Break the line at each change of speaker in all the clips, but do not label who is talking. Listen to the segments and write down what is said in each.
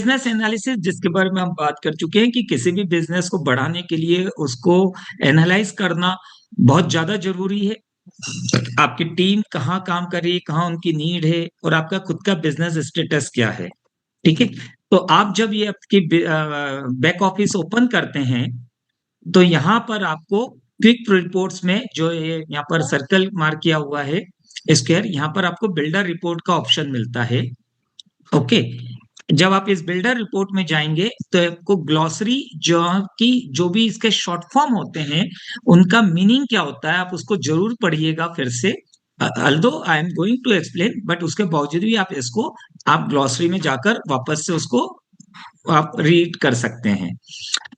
Business analysis जिसके बारे में हम बात कर चुके हैं कि किसी भी बिजनेस को बढ़ाने के लिए उसको एनालाइज करना बहुत ज्यादा जरूरी है। आपकी टीम कहाँ काम कर रही है, कहाँ उनकी नीड है, और आपका खुद का बिजनेस स्टेटस क्या है। ठीक है। तो आप जब ये आपकी बैक ऑफिस ओपन करते हैं तो यहाँ पर आपको क्विक रिपोर्ट्स में जो ये यहाँ पर सर्कल मार्क किया हुआ है स्क्वायर, यहाँ पर आपको बिल्डर रिपोर्ट का ऑप्शन मिलता है। ओके। जब आप इस बिल्डर रिपोर्ट में जाएंगे तो आपको ग्लॉसरी जो की जो भी इसके शॉर्ट फॉर्म होते हैं उनका मीनिंग क्या होता है आप उसको जरूर पढ़िएगा फिर से। Although I am going to explain, but उसके बावजूद भी आप इसको आप ग्लॉसरी में जाकर वापस से उसको आप रीड कर सकते हैं।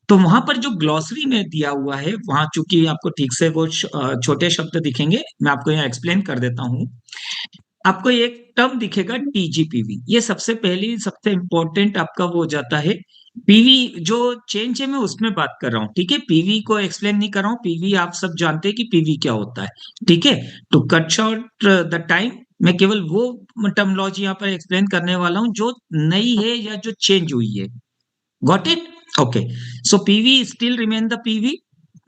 तो वहां पर जो ग्लॉसरी में दिया हुआ है वहां चूंकि आपको ठीक से वो छोटे शब्द दिखेंगे, मैं आपको यहाँ एक्सप्लेन कर देता हूँ। आपको एक टर्म दिखेगा टीजीपीवी, ये सबसे पहली सबसे इंपॉर्टेंट आपका वो हो जाता है। पीवी जो चेंज है मैं उसमें बात कर रहा हूँ, ठीक है, पीवी को एक्सप्लेन नहीं कर रहा हूँ। पीवी आप सब जानते हैं कि पीवी क्या होता है। ठीक है। To cut short the time, मैं केवल वो टर्मोलॉजी यहाँ पर एक्सप्लेन करने वाला हूँ जो नई है या जो चेंज हुई है। Got it? Okay. So PV still remain the PV,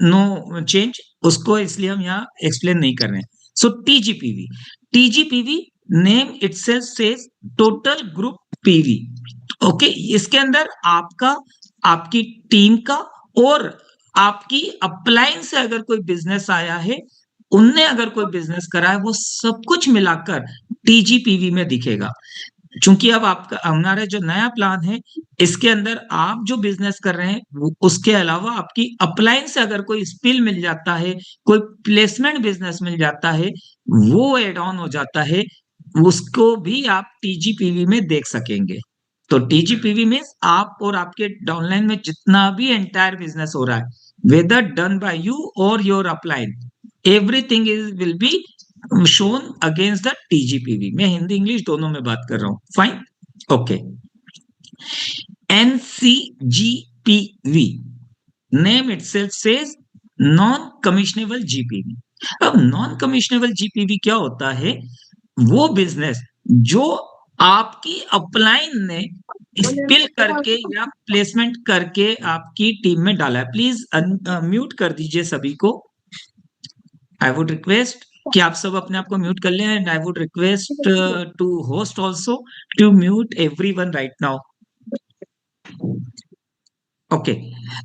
no change, उसको इसलिए हम यहाँ एक्सप्लेन नहीं कर रहे हैं। So TGPV, TGPV name itself says total group PV. Okay. इसके अंदर आपका, आपकी टीम का और आपकी अपलाइन से अगर कोई बिजनेस आया है, उनने अगर कोई बिजनेस करा है, वो सब कुछ मिलाकर टीजीपीवी में दिखेगा। चूंकि अब आपका हमारा जो नया प्लान है इसके अंदर आप जो बिजनेस कर रहे हैं उसके अलावा आपकी अपलाइन से अगर कोई स्पिल मिल जाता है, कोई प्लेसमेंट बिजनेस मिल जाता है, वो एड ऑन हो जाता है, उसको भी आप टीजीपीवी में देख सकेंगे। तो टीजीपीवी में आप और आपके डाउनलाइन में जितना भी एंटायर बिजनेस हो रहा है, वेदर डन बाय यू और your upline, everything is will be shown against the TGPV. मैं हिंदी इंग्लिश दोनों में बात कर रहा हूं। Fine. Okay. NCGPV name itself says non commissionable GPV. अब नॉन कमिश्नेबल जीपीवी क्या होता है? वो बिजनेस जो आपकी अपलाइन ने स्पिल करके या प्लेसमेंट करके आपकी टीम में डाला है। प्लीज म्यूट कर दीजिए सभी को। आई वुड रिक्वेस्ट कि आप सब अपने आप को म्यूट कर लें, and I would request to host also to mute everyone right now. Okay.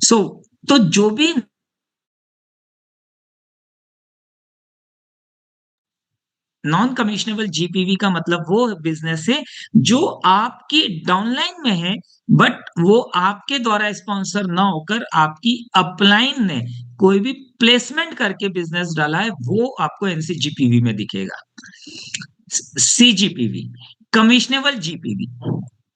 So तो जो भी नॉन कमिश्नेबल जीपीवी का मतलब वो बिजनेस है जो आपकी डाउनलाइन में है, बट वो आपके द्वारा स्पॉन्सर ना होकर आपकी अपलाइन ने कोई भी प्लेसमेंट करके बिजनेस डाला है, वो आपको एनसीजीपीवी में दिखेगा। सीजीपीवी, कमिश्नेबल जीपीवी,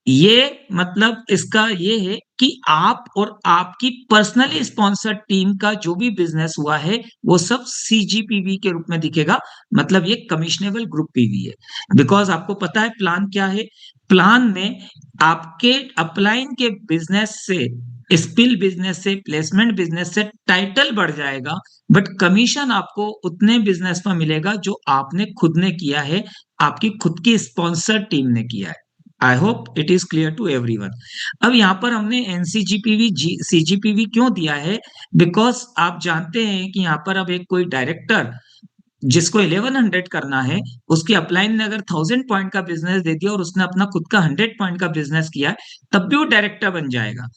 ये मतलब इसका ये है कि आप और आपकी पर्सनली स्पॉन्सर्ड टीम का जो भी बिजनेस हुआ है वो सब सीजीपीवी के रूप में दिखेगा। मतलब ये कमिश्नेबल ग्रुप पीवी है। बिकॉज आपको पता है प्लान क्या है। प्लान में आपके अपलाइन के बिजनेस से, स्पिल बिजनेस से, प्लेसमेंट बिजनेस से टाइटल बढ़ जाएगा, बट कमीशन आपको उतने बिजनेस पर मिलेगा जो आपने खुद ने किया है, आपकी खुद की स्पॉन्सर्ड टीम ने किया है। I hope it is clear to everyone. अब यहाँ पर हमने एनसीजीपीवी सीजीपीवी क्यों दिया है? बिकॉज आप जानते हैं कि यहाँ पर अब एक कोई डायरेक्टर जिसको 1100 करना है, उसकी अपलाइन ने अगर 1000 पॉइंट का बिजनेस दे दिया और उसने अपना खुद का 100 पॉइंट का बिजनेस किया है, तब भी वो डायरेक्टर बन जाएगा।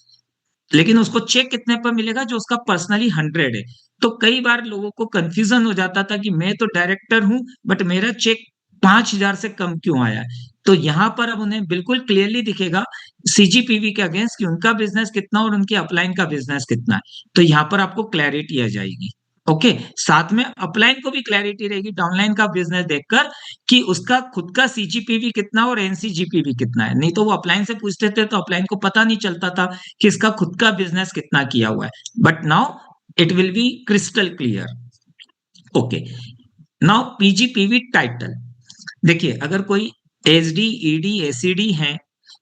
लेकिन उसको चेक कितने पर मिलेगा? जो उसका पर्सनली 100 है। तो कई बार लोगों को कंफ्यूजन हो जाता था कि मैं तो डायरेक्टर हूं बट मेरा चेक 5000 से कम क्यों आया है। तो यहां पर अब उन्हें बिल्कुल क्लियरली दिखेगा सीजीपीवी के अगेंस्ट कि उनका बिजनेस कितना और उनकी अपलाइन का बिजनेस कितना है। तो यहां पर आपको क्लैरिटी आ जाएगी। ओके। साथ में अपलाइन को भी क्लैरिटी रहेगी डाउनलाइन का बिजनेस देखकर कि उसका खुद का सीजीपीवी कितना और एनसीजीपीवी कितना है। नहीं तो वो अपलाइन से पूछते थे तो अपलाइन को पता नहीं चलता था कि इसका खुद का बिजनेस कितना किया हुआ है। But now it will be crystal clear. Okay. Now PGPV title. देखिए, अगर कोई एसडी, ईडी, एसीडी है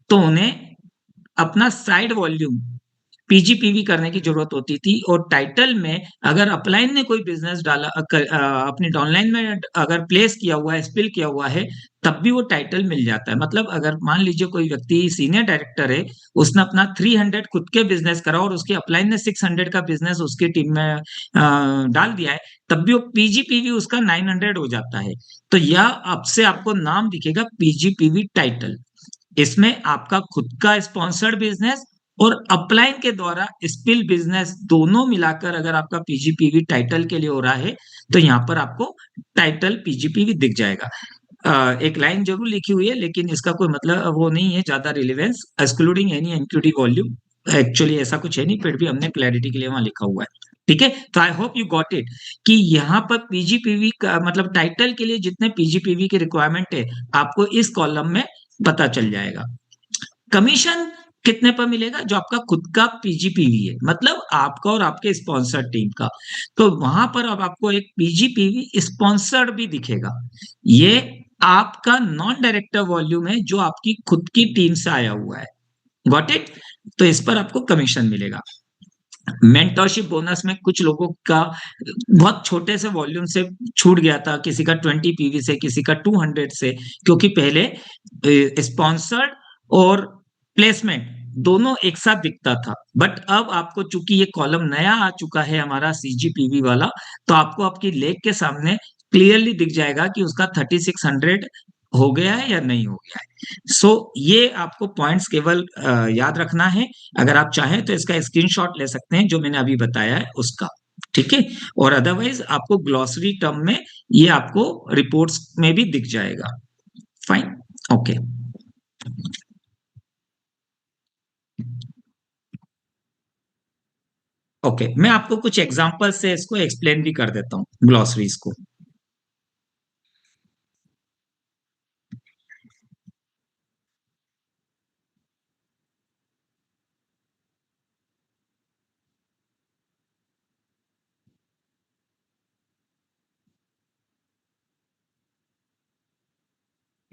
तो उन्हें अपना साइड वॉल्यूम पीजीपीवी करने की जरूरत होती थी, और टाइटल में अगर अपलाइन ने कोई बिजनेस डाला अपनी डाउनलाइन में अगर प्लेस किया हुआ है, स्पिल किया हुआ है, तब भी वो टाइटल मिल जाता है। मतलब अगर मान लीजिए कोई व्यक्ति सीनियर डायरेक्टर है, उसने अपना 300 खुद के बिजनेस करा और उसके अपलाइन ने 600 का बिजनेस उसकी टीम में डाल दिया है, तब भी वो पीजीपीवी उसका 900 हो जाता है। तो यह आपसे आपको नाम दिखेगा पीजीपीवी टाइटल। इसमें आपका खुद का स्पॉन्सर्ड बिजनेस और अपलाइन के द्वारा स्पिल बिजनेस दोनों मिलाकर अगर आपका पीजीपीवी टाइटल के लिए हो रहा है, तो यहाँ पर आपको टाइटल पीजीपीवी दिख जाएगा। एक लाइन जरूर लिखी हुई है, लेकिन इसका कोई मतलब वो नहीं है ज्यादा relevance, excluding any entity volume. Actually ऐसा कुछ है नहीं, फिर भी हमने क्लैरिटी के लिए वहां लिखा हुआ है। ठीक है, तो I hope you got it कि यहाँ पर पीजीपीवी का मतलब टाइटल के लिए जितने पीजीपीवी की रिक्वायरमेंट है, आपको इस कॉलम में पता चल जाएगा। कमीशन कितने पर मिलेगा? जो आपका खुद का पीजीपीवी है, मतलब आपका और आपके स्पॉन्सर टीम का, तो वहां पर अब आपको एक पीजीपीवी स्पॉन्सर्ड भी दिखेगा। ये आपका नॉन डायरेक्टर वॉल्यूम है जो आपकी खुद की टीम से आया हुआ है। Got it? तो इस पर आपको कमीशन मिलेगा। मेंटरशिप बोनस में कुछ लोगों का बहुत छोटे से वॉल्यूम से छूट गया था, किसी का 20 पीवी से, किसी का 200 से, क्योंकि पहले स्पॉन्सर्ड और प्लेसमेंट दोनों एक साथ दिखता था। बट अब आपको चूंकि ये कॉलम नया आ चुका है हमारा सीजीपीवी वाला, तो आपको आपकी लेख के सामने क्लियरली दिख जाएगा कि उसका 3600 हो गया है या नहीं हो गया है। सो ये आपको पॉइंट्स केवल याद रखना है। अगर आप चाहें तो इसका स्क्रीनशॉट ले सकते हैं जो मैंने अभी बताया है उसका। ठीक है, और अदरवाइज आपको ग्लॉसरी टर्म में ये आपको रिपोर्ट्स में भी दिख जाएगा। Fine, okay. ओके, मैं आपको कुछ एग्जांपल से इसको एक्सप्लेन भी कर देता हूँ ग्लॉसरीज को।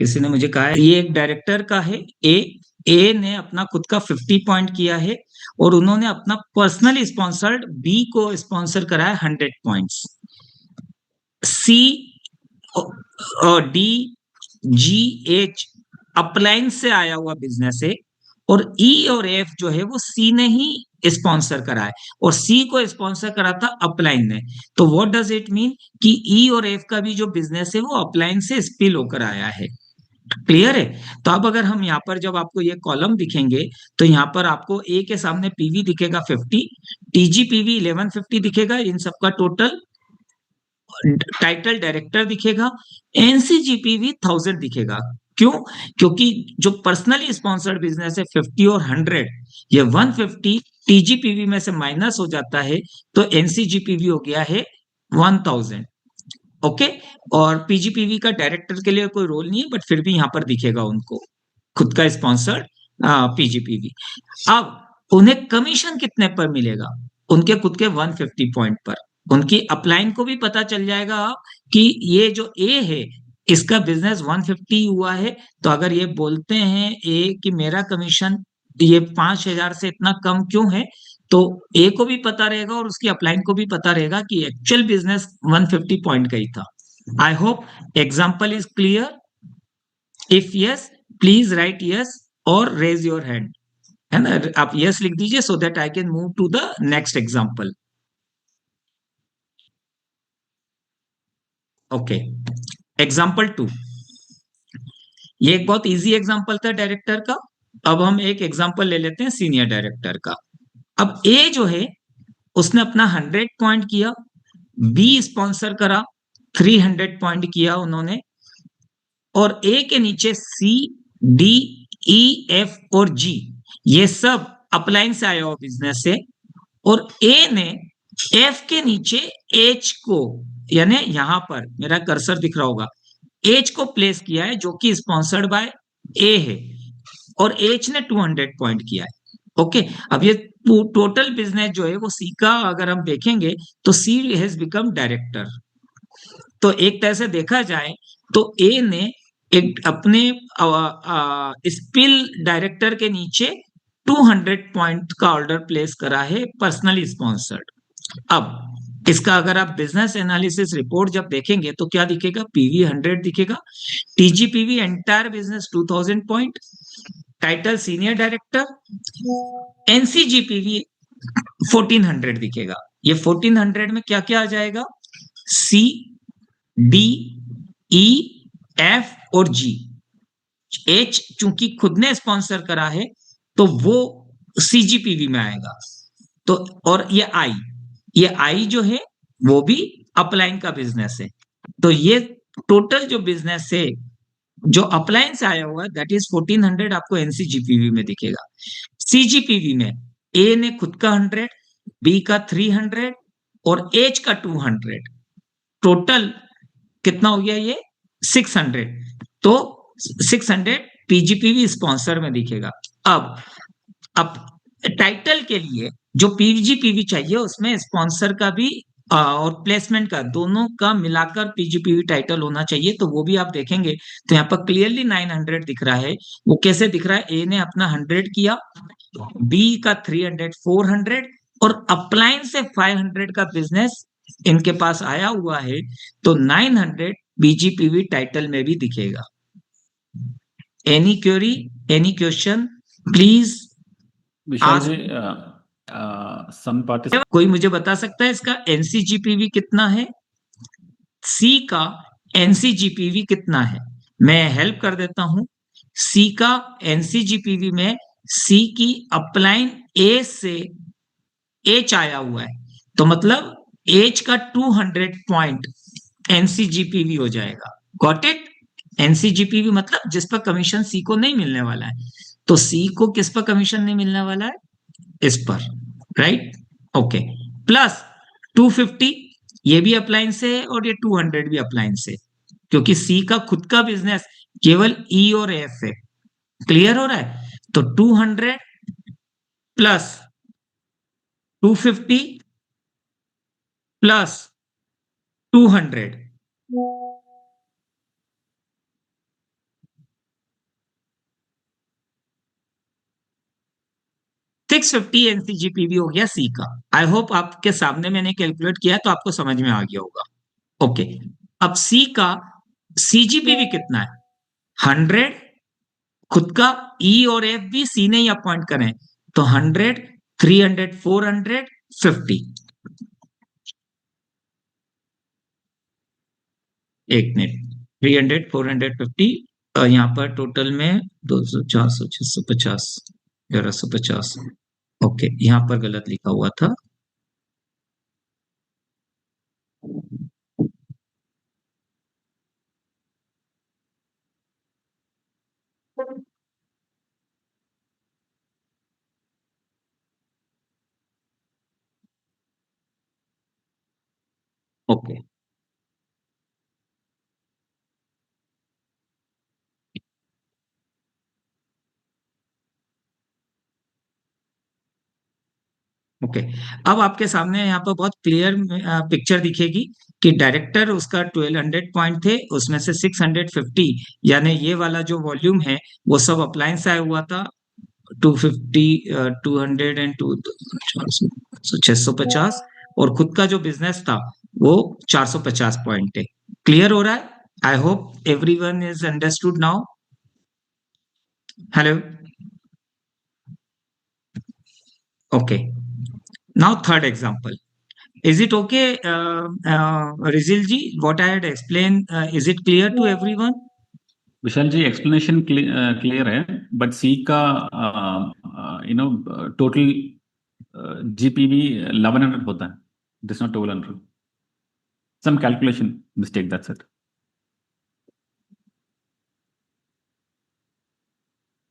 किसी ने मुझे कहा है ये एक डायरेक्टर का है, ए ए ने अपना खुद का 50 पॉइंट किया है, और उन्होंने अपना पर्सनली स्पॉन्सर्ड बी को स्पॉन्सर कराया 100 पॉइंट्स। सी और डी जी एच अपलाइन से आया हुआ बिजनेस है, और ई और एफ जो है वो सी ने ही स्पॉन्सर करा है, और सी को स्पॉन्सर करा था अपलाइन ने। तो व्हाट डज इट मीन कि ई और एफ का भी जो बिजनेस है वो अपलाइन से स्पिल होकर आया है। क्लियर है? तो अब अगर हम यहाँ पर जब आपको ये कॉलम दिखेंगे, तो यहाँ पर आपको ए के सामने पीवी दिखेगा 50, टीजीपीवी 1150 दिखेगा, इन सबका टोटल टाइटल डायरेक्टर दिखेगा, एनसीजीपीवी 1000 दिखेगा। क्यों? क्योंकि जो पर्सनली स्पॉन्सर्ड बिजनेस है 50 और 100, ये 150 टीजीपीवी में से माइनस हो जाता है, तो एनसीजीपीवी हो गया है 1000। ओके, और पीजीपीवी का डायरेक्टर के लिए कोई रोल नहीं है, बट फिर भी यहां पर दिखेगा उनको खुद का स्पॉन्सर्ड पीजीपीवी। अब उन्हें कमीशन कितने पर मिलेगा? उनके खुद के 150 पॉइंट पर। उनकी अपलाइन को भी पता चल जाएगा कि ये जो ए है इसका बिजनेस 150 हुआ है, तो अगर ये बोलते हैं ए कि मेरा कमीशन ये 5000 से इतना कम क्यों है, तो ए को भी पता रहेगा और उसकी अपलाइन को भी पता रहेगा कि एक्चुअल बिजनेस 150 पॉइंट का ही था। I hope example is clear. If yes, please write yes और रेज योर हैंड, है ना? आप यस लिख दीजिए so that I can move to the next example. Okay, example 2। ये एक बहुत इजी एग्जाम्पल था डायरेक्टर का। अब हम एक एग्जाम्पल ले लेते हैं सीनियर डायरेक्टर का। अब ए जो है उसने अपना 100 पॉइंट किया, बी स्पॉन्सर करा 300 पॉइंट किया उन्होंने, और ए के नीचे सी डी ई एफ और जी ये सब अपलाइन से आया हुआ बिजनेस है, और ए ने एफ के नीचे एच को, यानी यहां पर मेरा कर्सर दिख रहा होगा, एच को प्लेस किया है जो कि स्पॉन्सर्ड बाय ए है, और एच ने 200 पॉइंट किया है। ओके, अब ये टोटल बिजनेस जो है वो सी का अगर हम देखेंगे तो सी हैज बिकम डायरेक्टर। तो एक तरह से देखा जाए तो ए ने एक अपने स्पिल डायरेक्टर के नीचे 200 पॉइंट का ऑर्डर प्लेस करा है, पर्सनली स्पॉन्सर्ड। अब इसका अगर आप बिजनेस एनालिसिस रिपोर्ट जब देखेंगे तो क्या दिखेगा? पीवी 100 दिखेगा, TGPV entire business 2000 point, title senior director, NCGPV 1400 दिखेगा। ये 1400 में क्या क्या आ जाएगा? सी, डी, ई, एफ और जी। एच चूंकि खुद ने स्पॉन्सर करा है तो वो सीजीपीवी में आएगा। तो और ये आई जो है वो भी अपलाइन का बिजनेस है। तो ये टोटल जो बिजनेस है जो अपलाइन से आया हुआ है दैट इज 1400 आपको एनसीजीपीवी में दिखेगा। सीजीपीवी में ए ने खुद का 100, बी का 300 और एच का 200, टोटल कितना हो गया? ये 600। तो 600 पीजीपीवी स्पॉन्सर में दिखेगा। अब टाइटल के लिए जो पीजीपीवी चाहिए उसमें स्पॉन्सर का भी और प्लेसमेंट का दोनों का मिलाकर पीजीपीवी टाइटल होना चाहिए। तो वो भी आप देखेंगे तो यहाँ पर क्लियरली 900 दिख रहा है। वो कैसे दिख रहा है? ए ने अपना 100 किया, बी का 300, 400 और अपलाइन से 500 का बिजनेस इनके पास आया हुआ है। तो 900 बीजीपीवी टाइटल में भी दिखेगा। Any query, any question please?
Vishal ji, some participant
कोई मुझे बता सकता है इसका एनसीजीपीवी कितना है? सी का एनसीजीपीवी कितना है? मैं हेल्प कर देता हूं। सी का एनसीजीपीवी में सी की अपलाइन ए से एच आया हुआ है, तो मतलब एच का 200 पॉइंट एनसीजीपीवी हो जाएगा। Got it? एनसीजीपीवी मतलब जिस पर कमीशन सी को नहीं मिलने वाला है। तो सी को किस पर कमीशन नहीं मिलने वाला है? इस पर, राइट? ओके। प्लस 250 ये भी अप्लायंस से है और ये 200 भी अप्लायंस से, क्योंकि सी का खुद का बिजनेस केवल ई और एफ है। क्लियर हो रहा है? तो 200 प्लस 250 प्लस 200, 650 एनसीजीपीवी हो गया सी का। आई होप आपके सामने मैंने कैलकुलेट किया तो आपको समझ में आ गया होगा। ओके। अब सी का सीजीपीवी कितना है? 100, खुद का ई और एफ भी सी ने ही अपॉइंट करें, तो 100, 300, 400, 50। एक मिनट, 300, 400, 50। यहाँ पर टोटल में 200, 400, 650, 1150। ओके, यहाँ पर गलत लिखा हुआ था। Okay, okay. अब आपके सामने यहाँ पर बहुत क्लियर पिक्चर दिखेगी कि डायरेक्टर उसका 1200 पॉइंट थे, उसमें से 650 यानी ये वाला जो वॉल्यूम है वो सब अप्लायंस आया हुआ था। 250, 200 एंड 650 और खुद का जो बिजनेस था वो 450 पॉइंट है। क्लियर हो रहा है? I hope everyone is understood now. Hello? Okay. Now third example. Is it okay, Rizil ji? What I had explained, is it clear to everyone?
Vishal ji, explanation clear है, बट सी का total GPV 1100 होता है, this not 1200, some calculation mistake, that's it.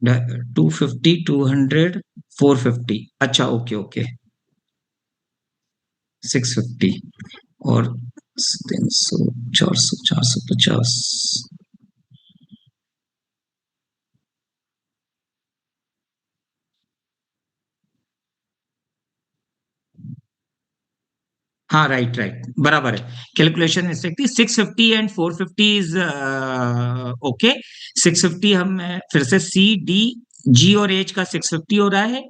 250, 200, 450। अच्छा, okay okay. 650 और 300, 400, 450। हाँ, right right, बराबर है। Calculation mistake थी। 650 एंड 450 इज ओके। 650 हम फिर से सी डी जी और एच का 650 हो रहा है,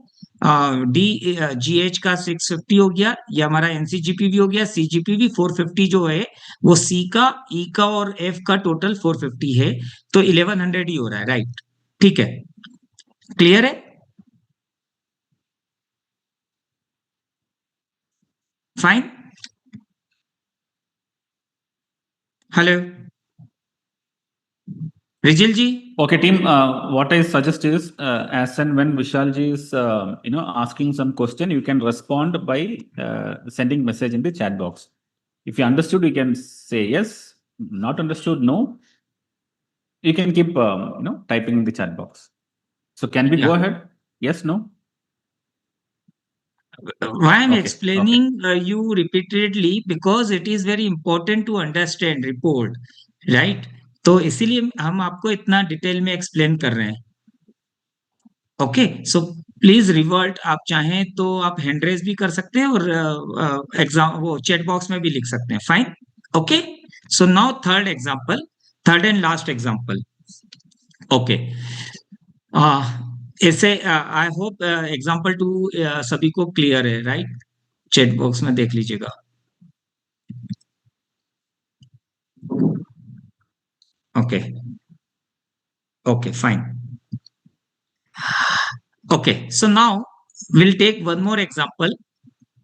डी जी एच का 650 हो गया, ये हमारा एनसीजीपीवी हो गया, सीजीपीवी 450 जो है वो सी का, ई का और एफ का टोटल 450 है, तो 1100 ही हो रहा है, राइट? ठीक है, क्लियर है? Fine. Hello Rijil ji.
Okay, team. What I suggest is, as and when Vishalji is, asking some question, you can respond by sending message in the chat box. If you understood, you can say yes. Not understood, no. You can keep, typing in the chat box. So can we go
Yeah.
ahead? Yes, no.
Why I'm
Okay.
explaining you repeatedly because it is very important to understand report, right? तो इसीलिए हम आपको इतना detail में explain कर रहे हैं। Okay, so please revert, आप चाहें तो आप हैंड रेज भी कर सकते हैं और एग्जाम वो चैट बॉक्स में भी लिख सकते हैं, fine. Okay, so now third example, third and last example. Okay, ऐसे आई होप एग्जांपल टू सभी को क्लियर है, राइट? चैट बॉक्स में देख लीजिएगा। Okay, okay fine. Okay, so now will take one more example.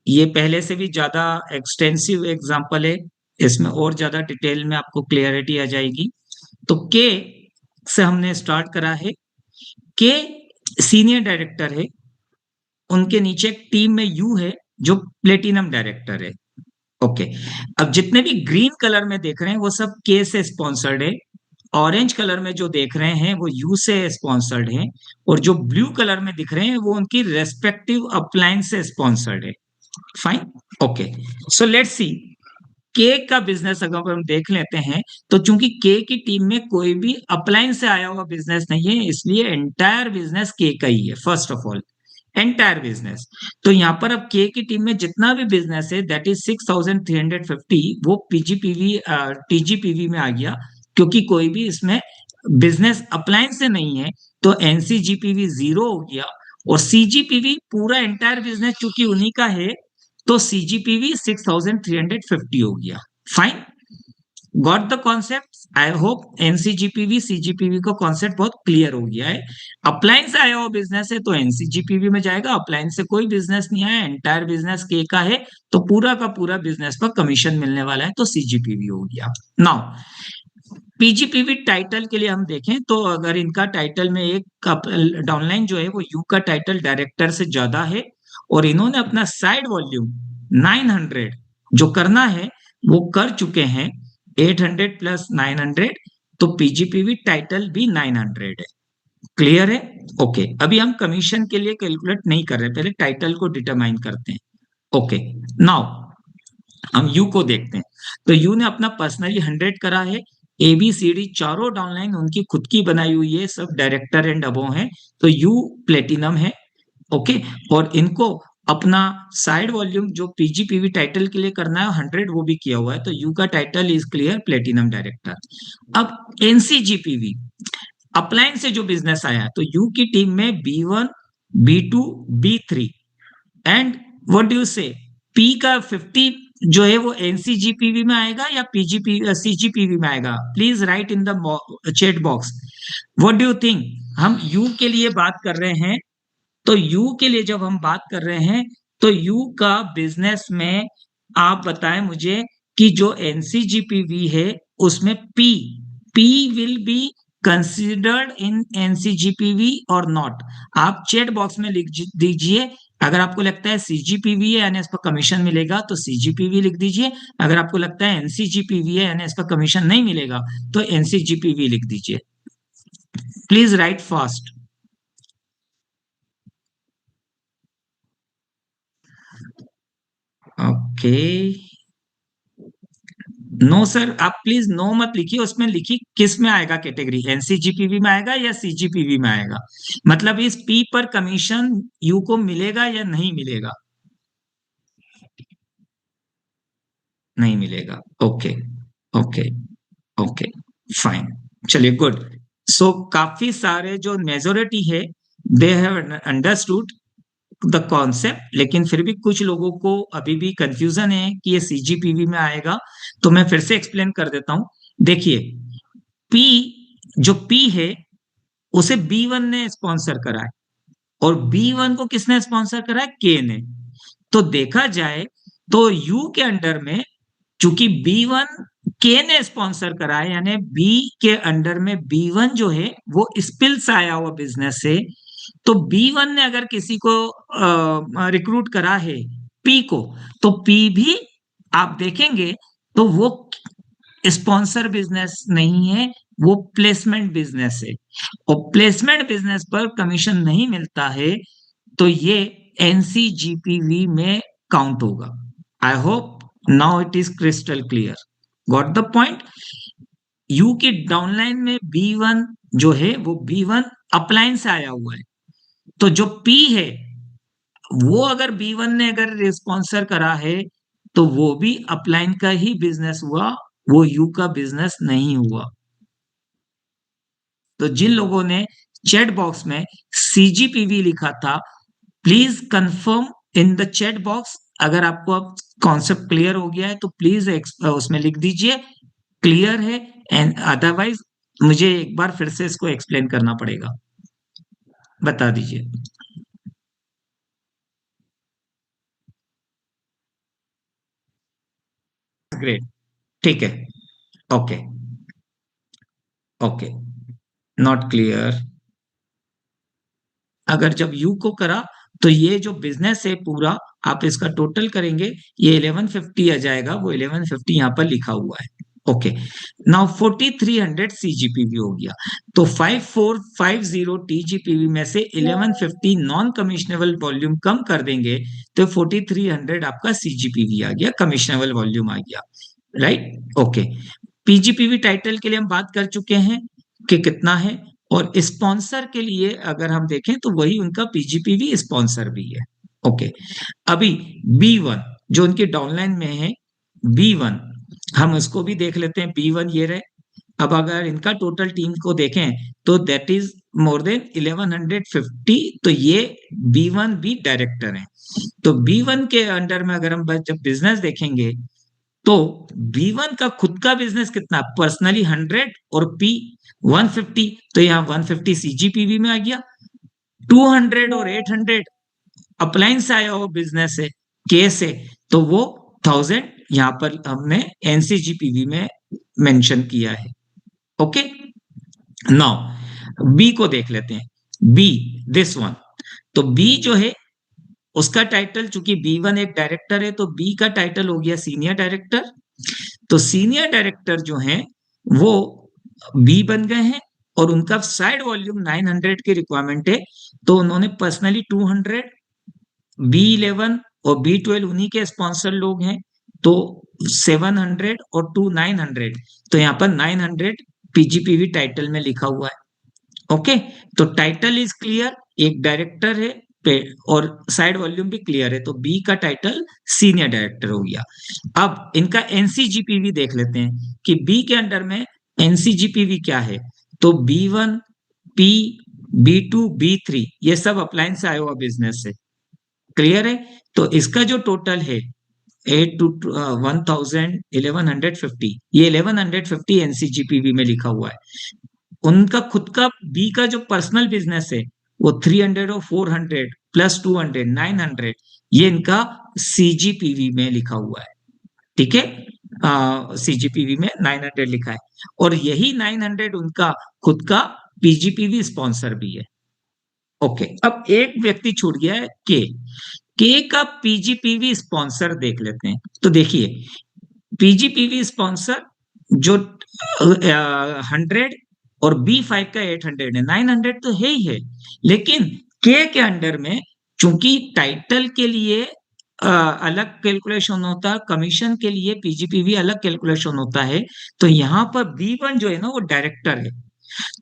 ये पहले से भी ज्यादा एक्सटेंसिव एग्जांपल है, इसमें और ज्यादा डिटेल में आपको क्लियरिटी आ जाएगी। तो के से हमने स्टार्ट करा है। के सीनियर डायरेक्टर है, उनके नीचे एक टीम में यू है जो प्लेटिनम डायरेक्टर है। ओके, अब जितने भी ग्रीन कलर में देख रहे हैं वो सब के से स्पॉन्सर्ड है, ऑरेंज कलर में जो देख रहे हैं वो यू से स्पॉन्सर्ड है, और जो ब्लू कलर में दिख रहे हैं वो उनकी रेस्पेक्टिव अपलायंस से स्पॉन्सर्ड है, fine. Okay, so let's see के का बिजनेस अगर हम देख लेते हैं, तो चूंकि के की टीम में कोई भी अप्लायंस से आया हुआ बिजनेस नहीं है, इसलिए एंटायर बिजनेस के का ही है, first of all entire business. तो यहां पर अब के की टीम में जितना भी बिजनेस है दैट इज 6350, वो पीजीपीवी टीजीपीवी में आ गया, क्योंकि कोई भी इसमें बिजनेस अप्लायंस से नहीं है, तो एनसीजीपीवी 0 हो गया, और सीजीपीवी पूरा एंटायर बिजनेस चूंकि उन्हीं का है, तो सीजीपीवी 6350 हो गया, fine. Got the concept? I hope NCGPV CGPV का कॉन्सेप्ट बहुत क्लियर हो गया है। अप्लायंस आया हुआ बिजनेस है तो एनसीजीपीवी में जाएगा, अप्लायंस से कोई बिजनेस नहीं आया, एंटायर बिजनेस के का है, तो पूरा का पूरा बिजनेस पर कमीशन मिलने वाला है, तो सीजीपीवी हो गया। नाउ पीजीपीवी टाइटल के लिए हम देखें तो अगर इनका टाइटल में एक डाउनलाइन जो है वो यू का टाइटल डायरेक्टर से ज्यादा है, और इन्होंने अपना साइड वॉल्यूम 900 जो करना है वो कर चुके हैं, 800 प्लस 900, तो पीजीपीवी टाइटल भी 900 है, क्लियर है? ओके, अभी हम कमीशन के लिए कैलकुलेट नहीं कर रहे, पहले टाइटल को डिटरमाइन करते हैं। ओके, नाउ हम यू को देखते हैं, तो यू ने अपना पर्सनली 100 करा है, ए बी सी डी चारों डाउनलाइन उनकी खुद की बनाई हुई है, सब डायरेक्टर एंड अबो हैं, तो यू प्लेटिनम है। ओके, और इनको अपना साइड वॉल्यूम जो पीजीपीवी टाइटल के लिए करना है 100 वो भी किया हुआ है, तो यू का title is clear platinum director. अब एनसीजीपीवी अप्लायंस से जो बिजनेस आया है, तो यू की टीम में B1 B2 B3 and what do you से पी का 50 जो है वो एनसीजीपीवी में आएगा या पीजीपी सीजीपीवी में आएगा? Please right in the chat box, what do you think? हम यू के लिए बात कर रहे हैं, तो यू के लिए जब हम बात कर रहे हैं, तो यू का बिजनेस में आप बताएं मुझे कि जो एनसीजीपीवी है उसमें P P will be considered in NCGPV और नॉट? आप चैट बॉक्स में लिख दीजिए, अगर आपको लगता है सीजीपीवी है यानी इस पर कमीशन मिलेगा तो सीजीपीवी लिख दीजिए, अगर आपको लगता है एनसीजीपीवी है यानी इस पर कमीशन नहीं मिलेगा तो एनसीजीपीवी लिख दीजिए। Please write fast. Okay, no sir, आप प्लीज नो मत लिखिए, उसमें लिखिए किस में आएगा कैटेगरी, एनसीजीपीवी में आएगा या सीजीपीवी में आएगा, मतलब इस पी पर कमीशन यू को मिलेगा या नहीं मिलेगा? नहीं मिलेगा, ओके ओके ओके फाइन, चलिए गुड। सो काफी सारे जो मेजोरिटी है they have understood the concept, लेकिन फिर भी कुछ लोगों को अभी भी कंफ्यूजन है कि ये सीजीपीवी में आएगा। तो मैं फिर से एक्सप्लेन कर देता हूं। देखिए, पी, जो पी है उसे बी1 ने स्पॉन्सर करा है, और बी1 को किसने स्पॉन्सर करा है? के ने। तो देखा जाए तो यू के अंडर में, चूंकि बी1 के ने स्पॉन्सर करा है, यानी बी के अंडर में बी1 जो है वो स्पिल्स आया हुआ बिजनेस से, तो बी1 ने अगर किसी को रिक्रूट करा है पी को, तो पी भी आप देखेंगे तो वो स्पॉन्सर बिजनेस नहीं है, वो प्लेसमेंट बिजनेस है, और प्लेसमेंट बिजनेस पर कमीशन नहीं मिलता है, तो ये एनसीजीपीवी में काउंट होगा। I hope now it is crystal clear. Got the point? You की डाउनलाइन में बी1 जो है वो बी1 अपलाइन से आया हुआ है, तो जो पी है वो अगर बी1 ने अगर स्पॉन्सर करा है तो वो भी अपलाइन का ही बिजनेस हुआ, वो यू का बिजनेस नहीं हुआ। तो जिन लोगों ने चैट बॉक्स में सीजीपीवी लिखा था, please confirm in the chat box. अगर आपको अब कॉन्सेप्ट क्लियर हो गया है तो प्लीज उसमें लिख दीजिए क्लियर है, एंड अदरवाइज मुझे एक बार फिर से इसको एक्सप्लेन करना पड़ेगा। बता दीजिए। ग्रेट, ठीक है। Okay, okay, not clear. अगर जब यू को करा तो ये जो बिजनेस है पूरा, आप इसका टोटल करेंगे, ये 1150 आ जाएगा, वो 1150 यहाँ पर लिखा हुआ है। ओके, नाउ 4300 सीजीपीवी हो गया, तो 5450 टीजीपीवी में से 1150 नॉन कमिश्नेबल वॉल्यूम कम कर देंगे तो 4300 आपका सीजीपीवी आ गया, कमिश्नेबल वॉल्यूम आ गया। राइट? ओके, पीजीपीवी टाइटल के लिए हम बात कर चुके हैं कि कितना है, और स्पॉन्सर के लिए अगर हम देखें तो वही उनका पीजीपीवी स्पॉन्सर भी है। ओके, अभी बी1 जो उनके डाउनलाइन में है, बी1 हम उसको भी देख लेते हैं। बी1 ये रहे। अब अगर इनका टोटल टीम को देखें तो दैट इज मोर देन 1150, तो ये बी1 भी डायरेक्टर है। तो बी1 के अंडर में अगर हम जब बिजनेस देखेंगे तो बी1 का खुद का बिजनेस कितना? पर्सनली 100 और पी 150, तो यहाँ 150 सीजीपीवी में आ गया। 200 और 800 अपलाइन से आया हुआ बिजनेस है के से, तो वो 1000 यहाँ पर हमने एनसीजीपीवी में मेंशन किया है। ओके, नाउ बी को देख लेते हैं। बी, दिस वन, तो बी जो है उसका टाइटल, चूंकि बी1 एक डायरेक्टर है तो बी का टाइटल हो गया सीनियर डायरेक्टर। तो सीनियर डायरेक्टर जो हैं वो बी बन गए हैं, और उनका साइड वॉल्यूम 900 की रिक्वायरमेंट है, तो उन्होंने पर्सनली 200, बी11 और बी12 उन्हीं के स्पॉन्सर लोग हैं, तो 700 और 900, तो यहाँ पर 900 पीजीपीवी टाइटल में लिखा हुआ है। ओके, तो टाइटल इज क्लियर, एक डायरेक्टर है और साइड वॉल्यूम भी क्लियर है, तो बी का टाइटल सीनियर डायरेक्टर हो गया। अब इनका एनसीजीपीवी देख लेते हैं कि बी के अंडर में एनसीजीपीवी क्या है, तो बी1, पी, बी2, बी3 ये सब अप्लायंस से आया हुआ बिजनेस है। क्लियर है? तो इसका जो टोटल है 8 to 1000, 1150, ये 1150 एनसीजीपीवी में लिखा हुआ है। उनका खुद का बी का जो पर्सनल बिजनेस है वो 300 और 400 प्लस 200 900, ये इनका सीजीपीवी में लिखा हुआ है। ठीक है, सीजीपीवी में 900 लिखा है, और यही 900 उनका खुद का पीजीपीवी स्पॉन्सर भी है। ओके, अब एक व्यक्ति छूट गया है के का पीजीपीवी स्पॉन्सर देख लेते हैं। तो देखिए, पीजीपीवी स्पॉन्सर जो 100 और बी5 का 800 है, 900 तो है ही है, लेकिन के अंडर में चूंकि टाइटल के लिए अलग कैलकुलेशन होता है, कमीशन के लिए पीजीपीवी अलग कैलकुलेशन होता है, तो यहाँ पर बी1 जो है ना वो डायरेक्टर है,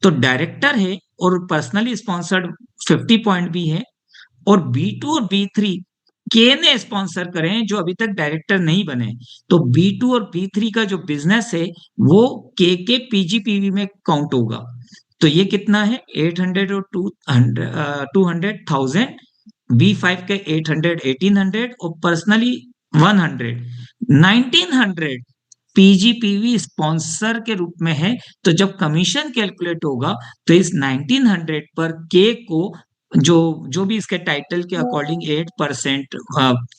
तो डायरेक्टर है और पर्सनली स्पॉन्सर्ड 50 पॉइंट भी है, और बी2 और बी3 के ने स्पॉन्सर करें जो अभी तक डायरेक्टर नहीं बने, तो बी2 और बी3 का जो बिजनेस है वो के पीजीपीवी में काउंट होगा। तो ये कितना है 800 और 200,000, B5 के 800 1800 और पर्सनली 100 1900 पीजीपीवी स्पॉन्सर के रूप में है। तो जब कमीशन कैलकुलेट होगा तो इस 1900 पर के को जो जो भी इसके टाइटल के अकॉर्डिंग 8%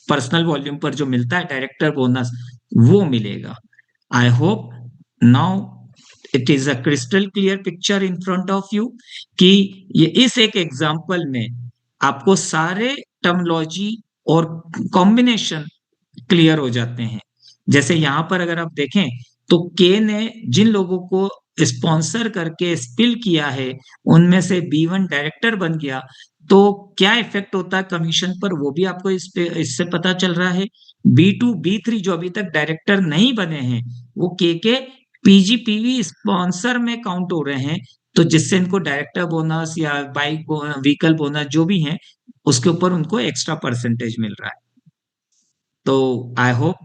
पर्सनल वॉल्यूम पर जो मिलता है डायरेक्टर बोनस वो मिलेगा। I hope now it is a crystal clear picture in front of you कि ये इस एक एग्जांपल में आपको सारे टर्मोलॉजी और कॉम्बिनेशन क्लियर हो जाते हैं। जैसे यहां पर अगर आप देखें तो के ने जिन लोगों को स्पॉन्सर करके स्पिल किया है उनमें से B1 डायरेक्टर बन गया, तो क्या इफेक्ट होता है कमीशन पर वो भी आपको इससे पता चल रहा है। B2 B3 जो अभी तक डायरेक्टर नहीं बने हैं वो के पीजीपीवी स्पॉन्सर में काउंट हो रहे हैं, तो जिससे इनको डायरेक्टर बोनस या बाइक व्हीकल बोनस जो भी है उसके ऊपर उनको एक्स्ट्रा परसेंटेज मिल रहा है। तो I hope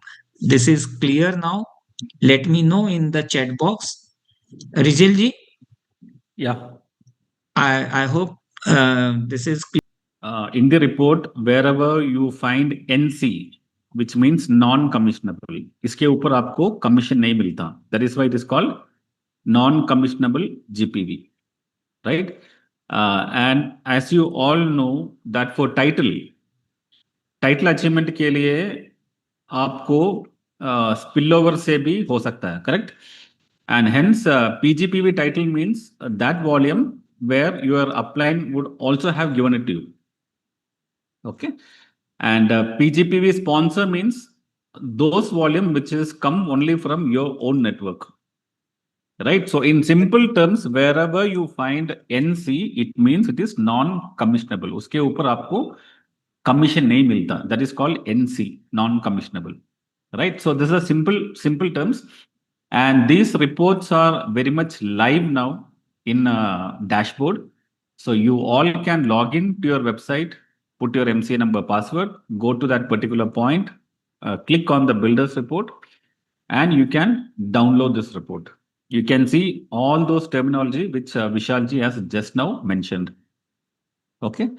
this is clear now. Let me know in the chat box. Rijil ji,
Yeah.
I hope this is clear.
In the report, wherever you find NC, which means non-commissionable, इसके ऊपर आपको commission नहीं मिलता. That is why it is called non-commissionable GPV, right? And as you all know that for title achievement के लिए आपको spill over से भी हो सकता है, correct? And hence PGPV title means that volume where your upline would also have given it to you. Okay. And PGPV sponsor means those volume which is come only from your own network. Right. So in simple terms, wherever you find NC, it means it is non-commissionable. उसके ऊपर आपको commission नहीं मिलता. That is called NC, non-commissionable. Right. So this is a simple terms. And these reports are very much live now in dashboard. So you all can log in to your website, put your MCA number, password, go to that particular point, click on the builders report, and you can download this report. You can see all those terminology which Vishalji has just now mentioned. Okay.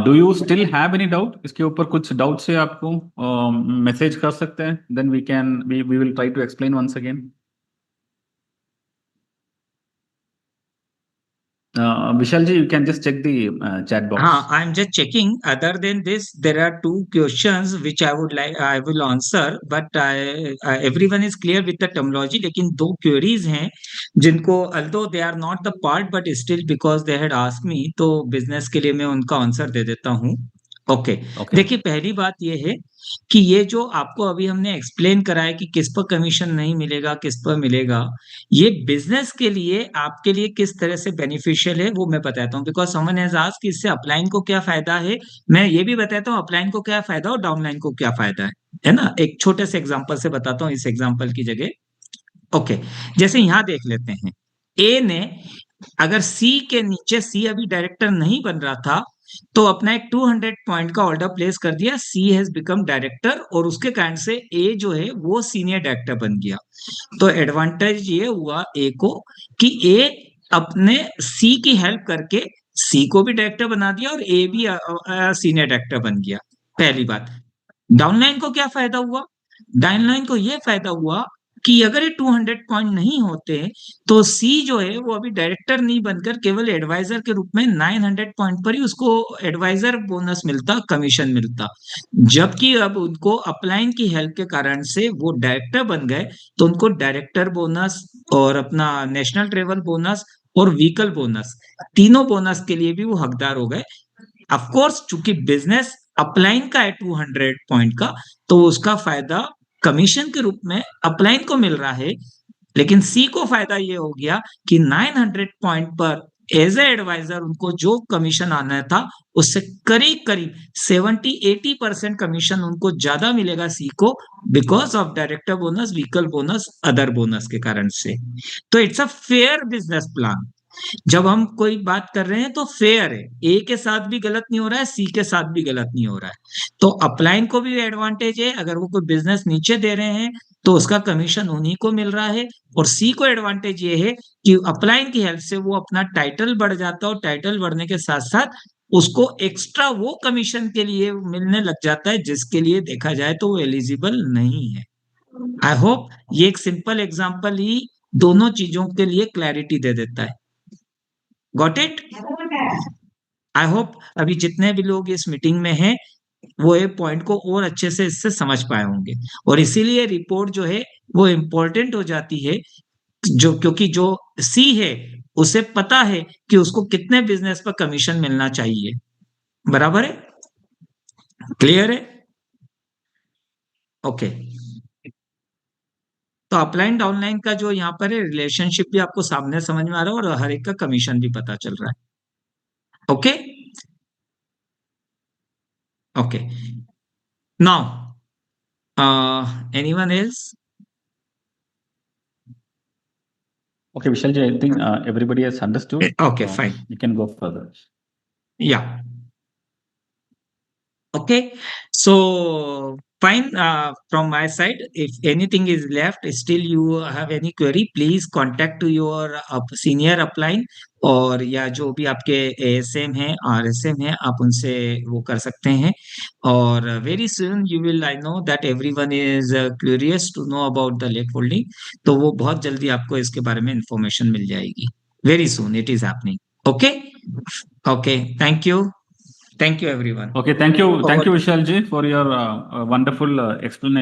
Do you still have any doubt? इसके ऊपर कुछ doubt है आपको message कर सकते हैं. Then we will try to explain once again. Vishalji, you can just check the chat box.
I'm just checking. Other than this, there are two questions which I will answer, but everyone is clear with the terminology. लेकिन दो queries हैं जिनको although they are not the part, but still because they had asked me, तो business के लिए मैं उनका answer दे देता हूँ. ओके. देखिए, पहली बात ये है कि ये जो आपको अभी हमने एक्सप्लेन करा है कि किस पर कमीशन नहीं मिलेगा, किस पर मिलेगा, ये बिजनेस के लिए आपके लिए किस तरह से बेनिफिशियल है वो मैं बताता हूँ. बिकॉज समवन हैज आस्क्ड कि इससे अपलाइन को क्या फायदा है, मैं ये भी बताता हूँ अपलाइन को क्या फायदा और डाउनलाइन को क्या फायदा है ना. एक छोटे से एग्जाम्पल से बताता हूँ इस एग्जाम्पल की जगह. ओके. जैसे यहां देख लेते हैं, ए ने अगर सी के नीचे, सी अभी डायरेक्टर नहीं बन रहा था, तो अपना एक 200 पॉइंट का ऑर्डर प्लेस कर दिया, सी हैज बिकम डायरेक्टर, और उसके कारण से ए जो है वो सीनियर डायरेक्टर बन गया. तो एडवांटेज ये हुआ ए को कि ए अपने सी की हेल्प करके सी को भी डायरेक्टर बना दिया और ए भी सीनियर डायरेक्टर बन गया. पहली बात. डाउनलाइन को क्या फायदा हुआ? डाउनलाइन को यह फायदा हुआ कि अगर ये 200 पॉइंट नहीं होते तो सी जो है वो अभी डायरेक्टर नहीं बनकर केवल एडवाइजर के रूप में 900 पॉइंट पर ही उसको एडवाइजर बोनस मिलता, कमीशन मिलता. जबकि अब उनको अपलाइन की हेल्प के कारण से वो डायरेक्टर बन गए, तो उनको डायरेक्टर बोनस और अपना नेशनल ट्रेवल बोनस और व्हीकल बोनस, तीनों बोनस के लिए भी वो हकदार हो गए. ऑफकोर्स चूंकि बिजनेस अपलाइन का है 200 पॉइंट का, तो उसका फायदा कमीशन के रूप में अपलाइन को मिल रहा है. लेकिन सी को फायदा ये हो गया कि 900 पॉइंट पर एज ए एडवाइजर उनको जो कमीशन आना था उससे करीब करीब 70-80% कमीशन उनको ज्यादा मिलेगा सी को, because of director bonus, vehicle bonus, other bonus के कारण से. तो it's a fair business plan. जब हम कोई बात कर रहे हैं तो फेयर है, ए के साथ भी गलत नहीं हो रहा है, सी के साथ भी गलत नहीं हो रहा है। तो अपलाइन को भी एडवांटेज है, अगर वो कोई बिजनेस नीचे दे रहे हैं तो उसका कमीशन उन्हीं को मिल रहा है। और सी को एडवांटेज ये है कि अपलाइन की हेल्प से वो अपना टाइटल बढ़ जाता है, और टाइटल बढ़ने के साथ साथ उसको एक्स्ट्रा वो कमीशन के लिए मिलने लग जाता है जिसके लिए देखा जाए तो वो एलिजिबल नहीं है। आई होप ये एक सिंपल एग्जांपल ही दोनों चीजों के लिए क्लैरिटी दे देता है। Got it? आई होप अभी जितने भी लोग इस मीटिंग में हैं वो ये पॉइंट को और अच्छे से इससे समझ पाए होंगे, और इसीलिए रिपोर्ट जो है वो इंपॉर्टेंट हो जाती है, जो क्योंकि जो सी है उसे पता है कि उसको कितने बिजनेस पर कमीशन मिलना चाहिए। बराबर है? क्लियर है? ओके। तो अपलाइन डाउनलाइन का जो यहाँ पर है रिलेशनशिप भी आपको सामने समझ में आ रहा है, और हर एक का कमीशन भी पता चल रहा है। Okay okay. Now anyone else?
Okay, Vishalji, I think everybody has understood.
Okay, fine.
You can go further.
Yeah. Okay, so fine. From my side, if anything is left, still you have any query, please contact to your senior upline, और या जो भी आपके ASM हैं, RSM हैं, आप उनसे वो कर सकते हैं। और very soon you will, I know that everyone is curious to know about the lake holding, तो वो बहुत जल्दी आपको इसके बारे में इंफॉर्मेशन मिल जाएगी। Very soon it is happening. Okay, okay. Thank you. Thank you, everyone.
Okay, thank you, Vishalji, for your wonderful explanation.